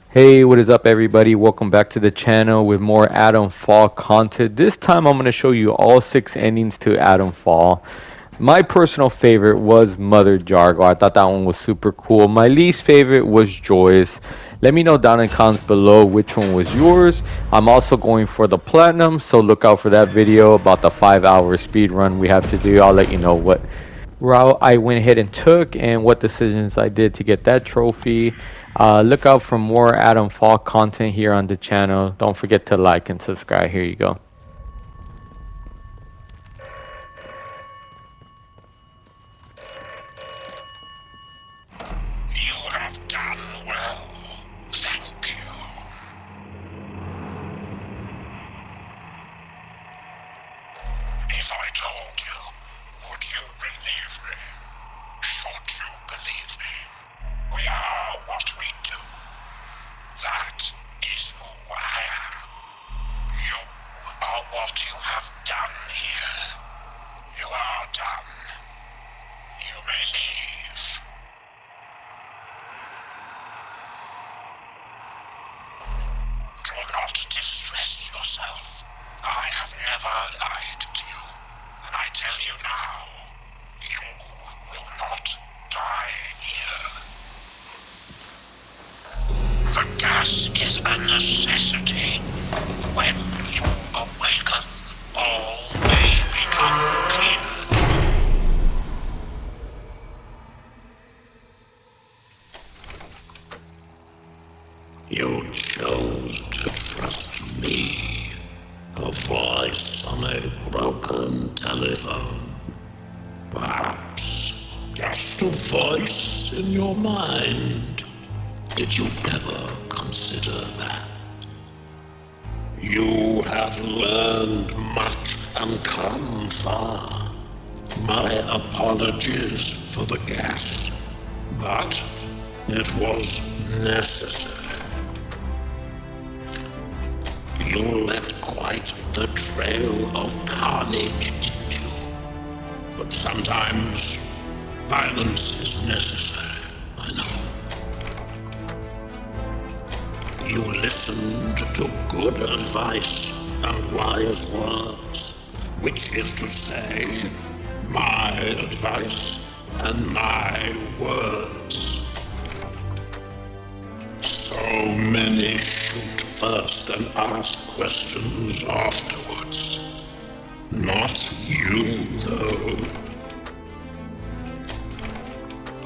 Hey, what is up, everybody? Welcome back to the channel with more Atomfall content. This time, I'm going to show you all 6 endings to Atomfall. My personal favorite was Mother Jago. I thought that one was super cool. My least favorite was Joyce. Let me know down in the comments below which one was yours. I'm also going for the platinum, so look out for that video about the 5-hour speed run we have to do. I'll let you know what route I went ahead and took and what decisions I did to get that trophy. Look out for more Adam Fall content here on the channel. Don't forget to like and subscribe. Here you go. You have done well. Thank you. If I told you, would you believe me? Should you believe me? We are what we do. That is who I am. You are what you have done here. You are done. You may leave. Do not distress yourself. I have never lied to you, and I tell you now, you will not die here. The gas is a necessity. When you awaken, all may become clearer. You chose to trust me, a voice on a broken telephone. Perhaps just a voice in your mind. Did you ever consider that? You have learned much and come far. My apologies for the gas, but it was necessary. You left quite the trail of carnage, didn't you? But sometimes violence is necessary, I know. You listened to good advice and wise words, which is to say, my advice and my words. So many shoot first and ask questions afterwards. Not you, though.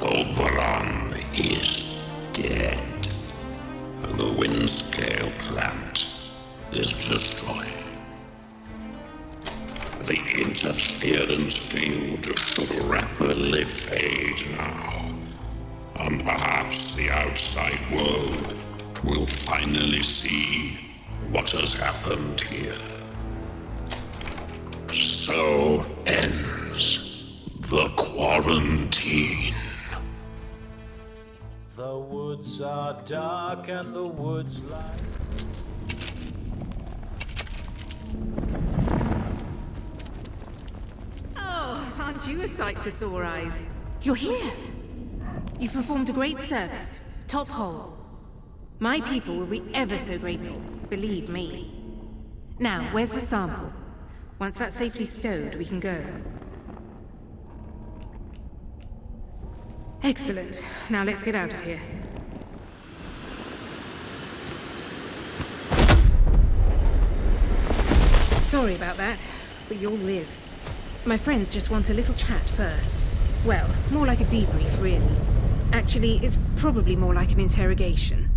Oberon is dead, and the Windscale plant is destroyed. The interference field should rapidly fade now, and perhaps the outside world will finally see what has happened here. So ends the quarantine. The woods are dark and the woods light. Oh, aren't you a sight for sore eyes? You're here! You've performed a great service. Top hole. My people will be ever so grateful, believe me. Now, where's the sample? Once that's safely stowed, we can go. Excellent. Now let's get out of here. Sorry about that, but you'll live. My friends just want a little chat first. Well, more like a debrief, really. Actually, it's probably more like an interrogation.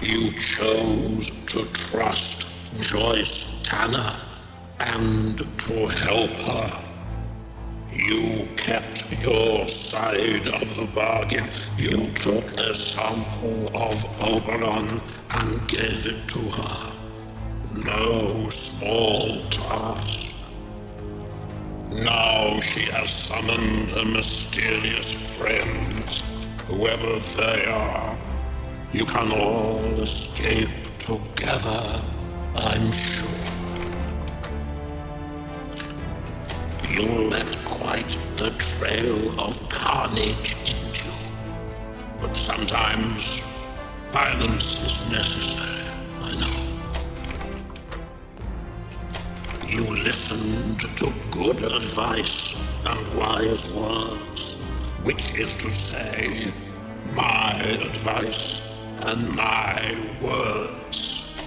You chose to trust Joyce Tanner and to help her. You kept your side of the bargain. You took a sample of Oberon and gave it to her. No small task. Now she has summoned her mysterious friends, whoever they are. You can all escape together, I'm sure. You let quite the trail of carnage, didn't you? But sometimes violence is necessary, I know. You listened to good advice and wise words, which is to say, my advice and my words.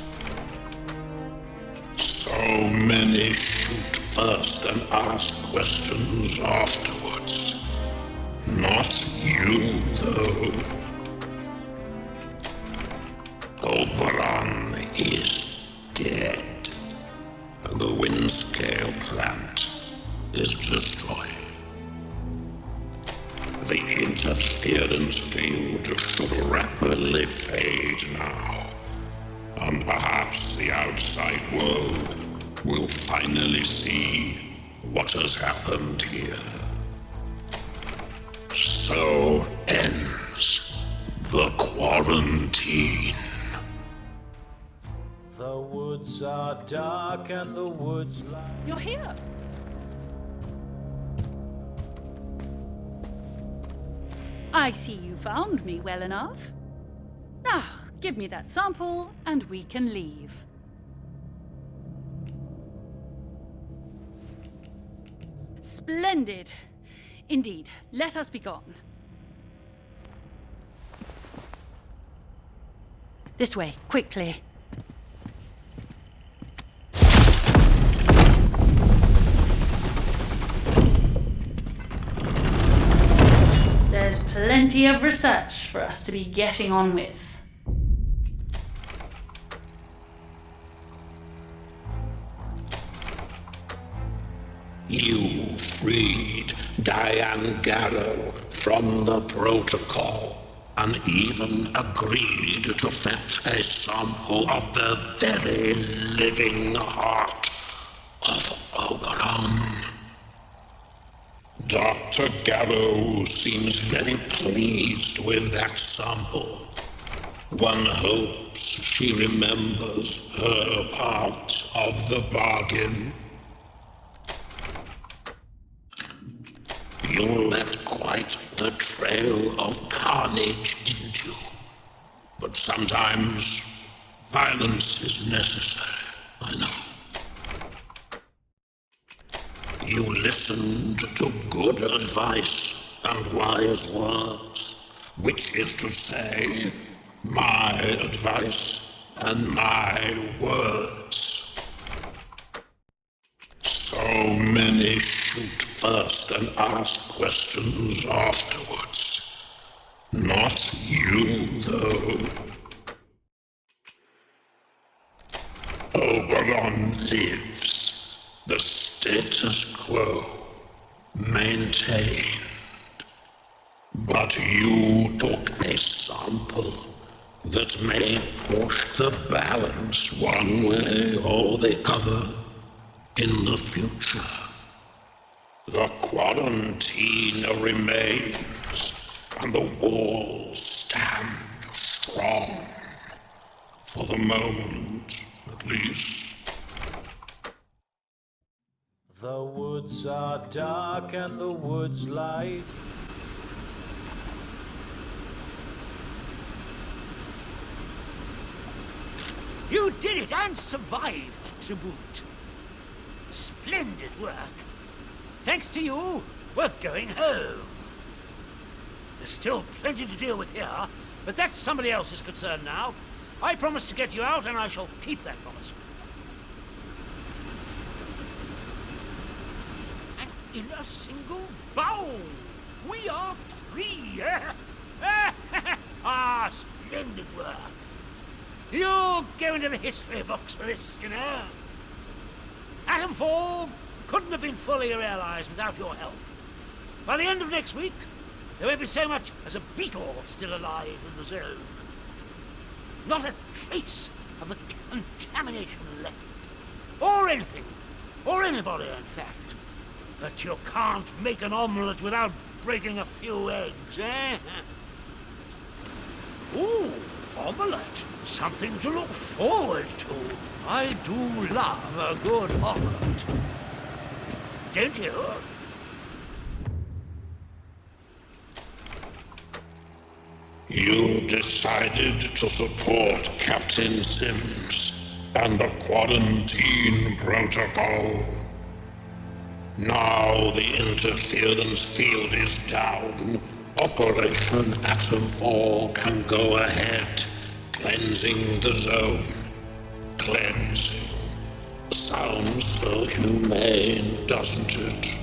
So many shoot first and ask questions afterwards. Not you, though. Oberon is dead, and the Windscale plant is destroyed. The interference field should rapidly fade now, and perhaps the outside world will finally see what has happened here. So ends the quarantine. The woods are dark and the woods light. You're here. I see you found me well enough. Now, give me that sample and we can leave. Splendid. Indeed, let us be gone. This way, quickly. There's plenty of research for us to be getting on with. You freed Diane Garrow from the protocol and even agreed to fetch a sample of the very living heart of Oberon. Dr. Garrow seems very pleased with that sample. One hopes she remembers her part of the bargain. You left quite the trail of carnage, didn't you? But sometimes violence is necessary, I know. You listened to good advice and wise words, which is to say, my advice and my words. So many shoot first and ask questions afterwards. Not you, though. Oberon lives. The status quo maintained. But you took a sample that may push the balance one way or the other in the future. The quarantine remains, and the walls stand strong. For the moment, at least. The woods are dark and the woods light. You did it and survived to boot. Splendid work. Thanks to you, we're going home. There's still plenty to deal with here, but that's somebody else's concern now. I promised to get you out, and I shall keep that promise. And in a single bound, we are free. Ah, splendid work. You'll go into the history books for this, you know. Atomfall couldn't have been fully realized without your help. By the end of next week, there won't be so much as a beetle still alive in the zone. Not a trace of the contamination left. Or anything. Or anybody, in fact. But you can't make an omelette without breaking a few eggs, eh? Ooh, omelette. Something to look forward to. I do love a good omelette. Don't you? You decided to support Captain Sims and the quarantine protocol. Now the interference field is down. Operation Atomfall can go ahead, cleansing the zone. Cleansing. Sounds so humane, doesn't it?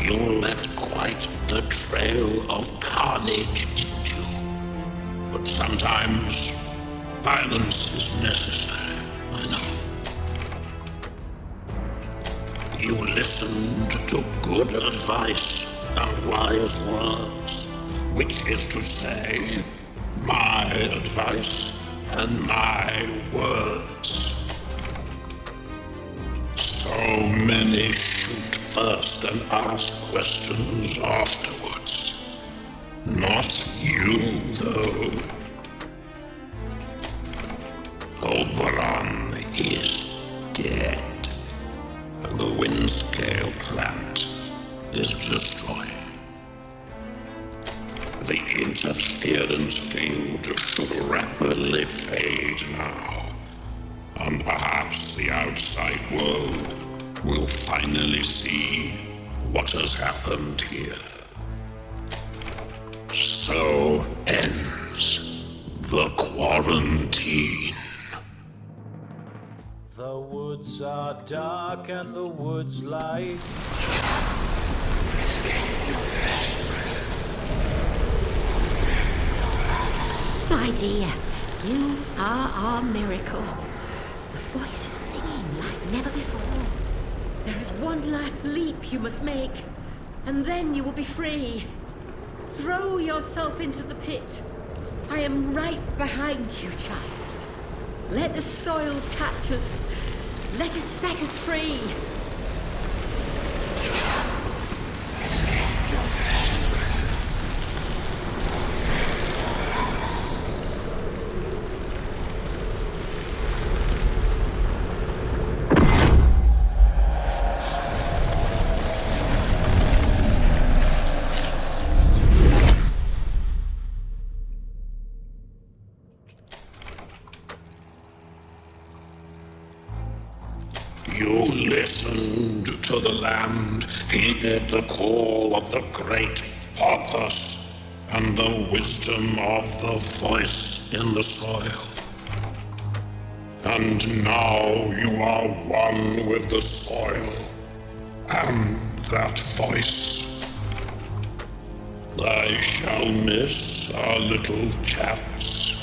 You left quite the trail of carnage, didn't you? But sometimes violence is necessary, I know. You listened to good advice and wise words, which is to say, my advice and my words. So many shoot first and ask questions afterwards. Not you, though. Oberon is dead, and the Windscale plant is destroyed. The interference field should rapidly fade now, and perhaps the outside world will finally see what has happened here. So ends the quarantine. The woods are dark and the woods light. My dear, you are our miracle. The voice is singing like never before. There is one last leap you must make, and then you will be free. Throw yourself into the pit. I am right behind you, child. Let the soil catch us. Let it set us free. You listened to the land, heeded the call of the great purpose, and the wisdom of the voice in the soil. And now you are one with the soil and that voice. I shall miss our little chats.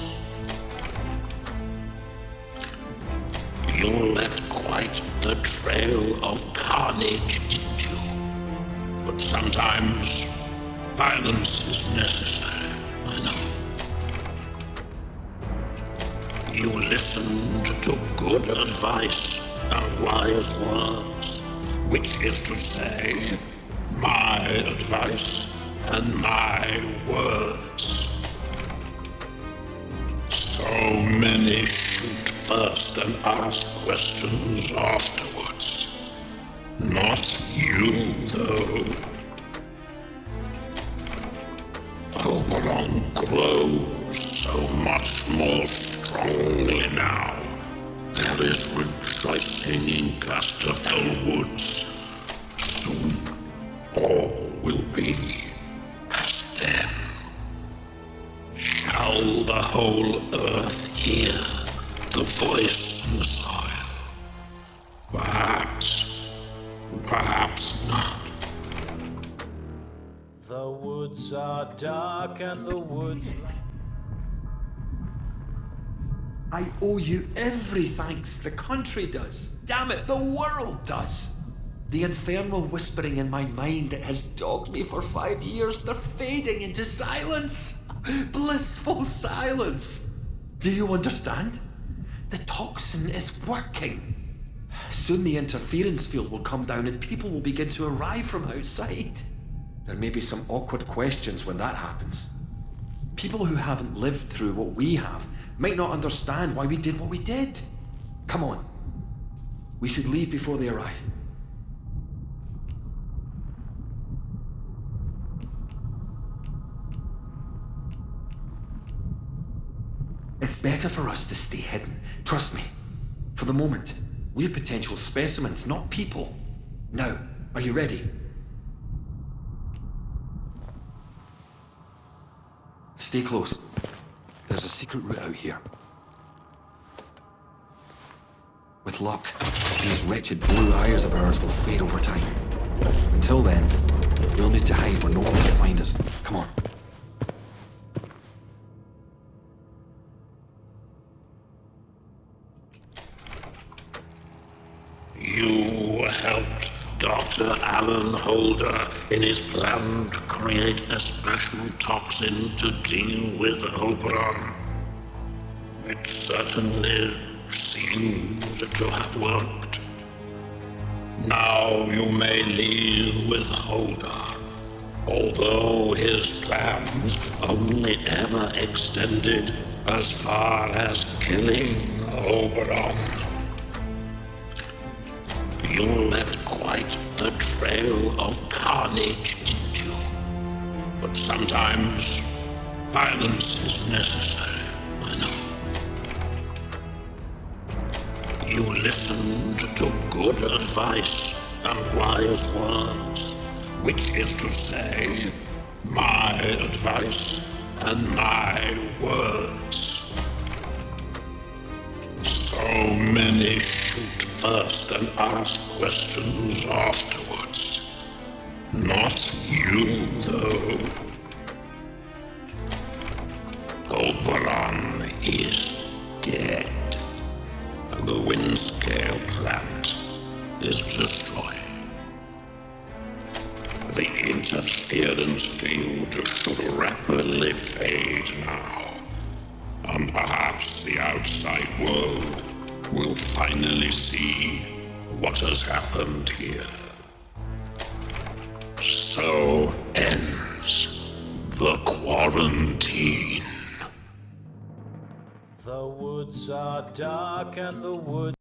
You left quite the trail of carnage, didn't you? But sometimes violence is necessary, I know. You listened to good advice and wise words, which is to say, my advice and my words. So many shoot first and ask questions afterwards. Not you, though. Oberon grows so much more strongly now. There is rejoicing in Casterfell Woods. Soon, all will be as then. Shall the whole earth hear the voice in the soil? Perhaps, perhaps not. The woods are dark and the woods... I owe you every thanks. The country does. Damn it, the world does. The infernal whispering in my mind that has dogged me for 5 years, they're fading into silence. Blissful silence. Do you understand? The toxin is working. Soon the interference field will come down and people will begin to arrive from outside. There may be some awkward questions when that happens. People who haven't lived through what we have might not understand why we did what we did. Come on. We should leave before they arrive. better for us to stay hidden. Trust me. For the moment, we're potential specimens, not people. Now, are you ready? Stay close. There's a secret route out here. With luck, these wretched blue eyes of ours will fade over time. Until then, we'll need to hide where no one can find us. Come on. You helped Dr. Alan Holder in his plan to create a special toxin to deal with Oberon. It certainly seems to have worked. Now you may leave with Holder, although his plans only ever extended as far as killing Oberon. You left quite a trail of carnage, didn't you? But sometimes violence is necessary, I know. You listened to good advice and wise words, which is to say, my advice and my words. So many shoot first and ask questions afterwards. Not you, though. Oberon is dead, and the Windscale plant is destroyed. The interference field should rapidly fade now, and perhaps the outside world will finally see what has happened here. So ends the quarantine. The woods are dark and the woods